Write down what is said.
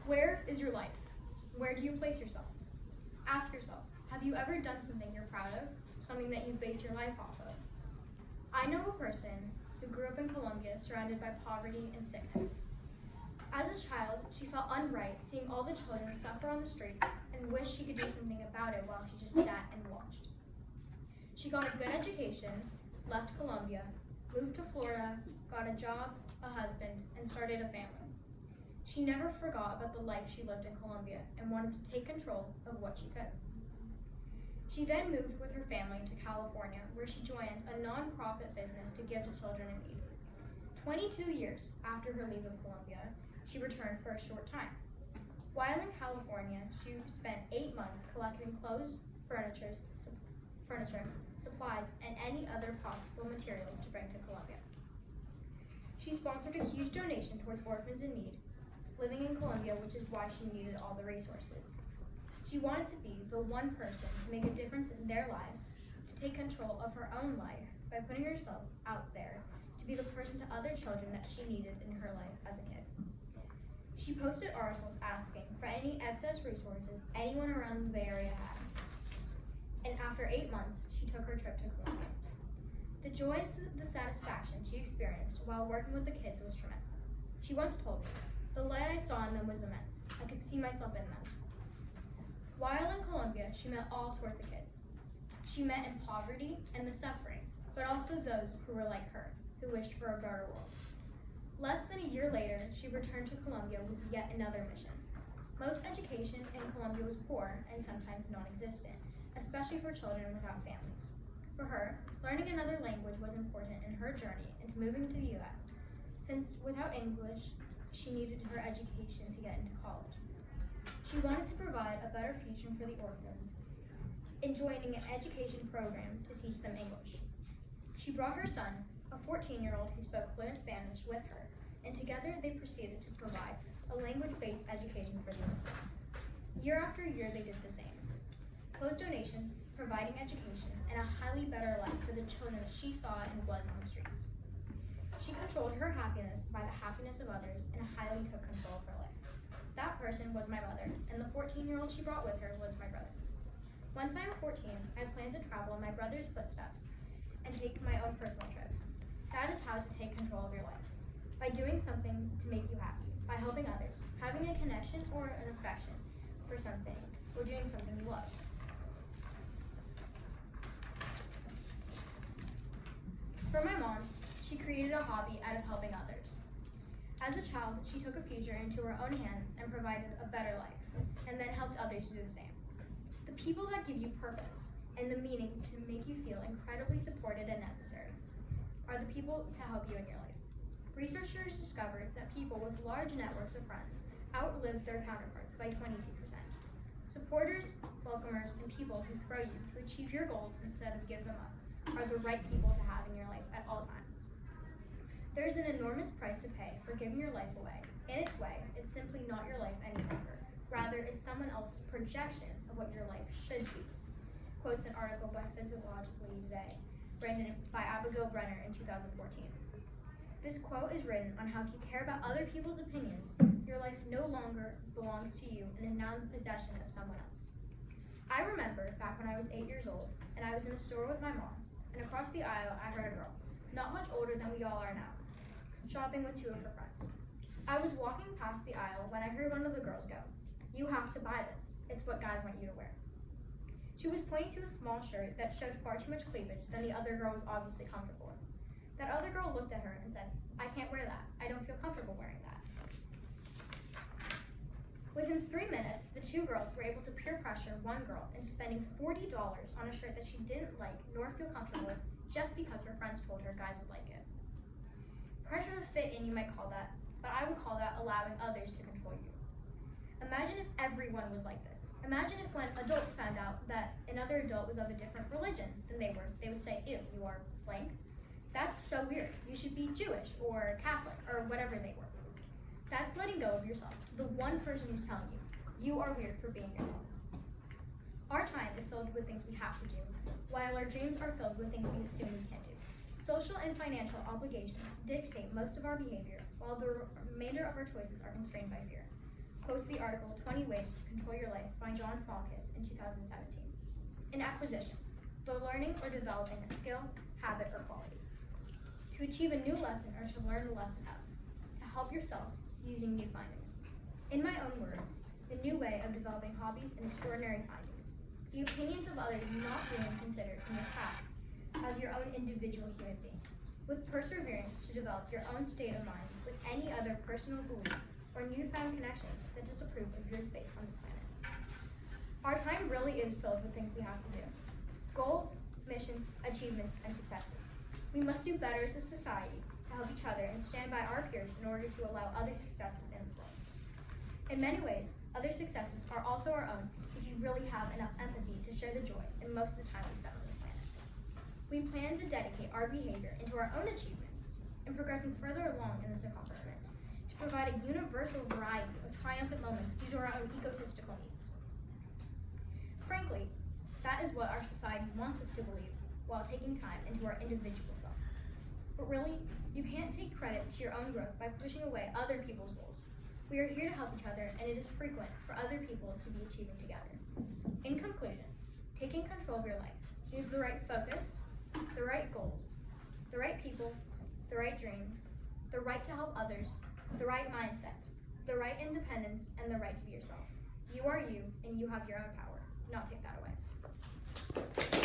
Where is your life? Where do you place yourself? Ask yourself, have you ever done something you're proud of? Something that you base your life off of? I know a person who grew up in Colombia surrounded by poverty and sickness. As a child, she felt unright seeing all the children suffer on the streets and wished she could do something about it while she just sat and watched. She got a good education, left Colombia, moved to Florida, got a job, a husband, and started a family. She never forgot about the life she lived in Colombia and wanted to take control of what she could. She then moved with her family to California, where she joined a non-profit business to give to children in need. 22 years after her leave of Colombia, she returned for a short time. While in California, she spent 8 months collecting clothes, furniture, supplies, and any other possible materials to bring to Colombia. She sponsored a huge donation towards orphans in need, living in Colombia, which is why she needed all the resources. She wanted to be the one person to make a difference in their lives, to take control of her own life by putting herself out there, to be the person to other children that she needed in her life as a kid. She posted articles asking for any excess resources anyone around the Bay Area had. And after 8 months, she took her trip to Colombia. The joy and the satisfaction she experienced while working with the kids was tremendous. She once told me, "The light I saw in them was immense. I could see myself in them." While in Colombia, she met all sorts of kids. She met in poverty and the suffering, but also those who were like her, who wished for a better world. Less than a year later, she returned to Colombia with yet another mission. Most education in Colombia was poor and sometimes non-existent, especially for children without families. For her, learning another language was important in her journey into moving to the US, since without English, she needed her education to get into college. She wanted to provide a better future for the orphans in joining an education program to teach them English. She brought her son, a 14-year-old who spoke fluent Spanish, with her, and together they proceeded to provide a language-based education for the orphans. Year after year, they did the same. Closed donations, providing education, and a highly better life for the children she saw and was on the streets. She controlled her happiness by the happiness of others and highly took control of her life. That person was my mother, and the 14-year-old she brought with her was my brother. Once I am 14, I plan to travel in my brother's footsteps and take my own personal trip. That is how to take control of your life. By doing something to make you happy, by helping others, having a connection or an affection for something, or doing something you love. For my mom, she created a hobby out of helping others. As a child, she took a future into her own hands and provided a better life, and then helped others do the same. The people that give you purpose and the meaning to make you feel incredibly supported and necessary are the people to help you in your life. Researchers discovered that people with large networks of friends outlive their counterparts by 22%. Supporters, welcomers, and people who throw you to achieve your goals instead of give them up are the right people to have in your life at all times. There's an enormous price to pay for giving your life away. In its way, it's simply not your life any longer. Rather, it's someone else's projection of what your life should be. Quotes an article by Physiologically Today, written by Abigail Brenner in 2014. This quote is written on how if you care about other people's opinions, your life no longer belongs to you and is now in the possession of someone else. I remember back when I was 8 years old, and I was in a store with my mom, and across the aisle I heard a girl, not much older than we all are now, shopping with 2 of her friends. I was walking past the aisle when I heard one of the girls go, "You have to buy this. It's what guys want you to wear." She was pointing to a small shirt that showed far too much cleavage than the other girl was obviously comfortable with. That other girl looked at her and said, "I can't wear that. I don't feel comfortable wearing that." Within 3 minutes, the 2 girls were able to peer pressure one girl into spending $40 on a shirt that she didn't like nor feel comfortable with just because her friends told her guys would like it. Pressure to fit in, you might call that, but I would call that allowing others to control you. Imagine if everyone was like this. Imagine if when adults found out that another adult was of a different religion than they were, they would say, "Ew, you are blank. That's so weird. You should be Jewish or Catholic or whatever they were." That's letting go of yourself to the one person who's telling you, you are weird for being yourself. Our time is filled with things we have to do, while our dreams are filled with things we assume we can't do. Social and financial obligations dictate most of our behavior, while the remainder of our choices are constrained by fear. post the article 20 Ways to Control Your Life by John Falkus in 2017. An acquisition, the learning or developing a skill, habit, or quality. To achieve a new lesson or to learn the lesson of. To help yourself using new findings. In my own words, the new way of developing hobbies and extraordinary findings. The opinions of others not being considered in your path as your own individual human being. With perseverance to develop your own state of mind with any other personal belief or newfound connections that disapprove of your space on this planet. Our time really is filled with things we have to do. Goals, missions, achievements, and successes. We must do better as a society to help each other and stand by our peers in order to allow other successes in this world. In many ways, other successes are also our own if you really have enough empathy to share the joy in most of the time we spend on this planet. We plan to dedicate our behavior into our own achievements and progressing further along in this accomplishment to provide a universal variety of triumphant moments due to our own egotistical needs. Frankly, that is what our society wants us to believe while taking time into our individual self. But really, you can't take credit to your own growth by pushing away other people's goals. We are here to help each other, and it is frequent for other people to be achieving together. In conclusion, taking control of your life means the right focus, the right goals, the right people, the right dreams, the right to help others, the right mindset, the right independence, and the right to be yourself. You are you, and you have your own power. Do not take that away.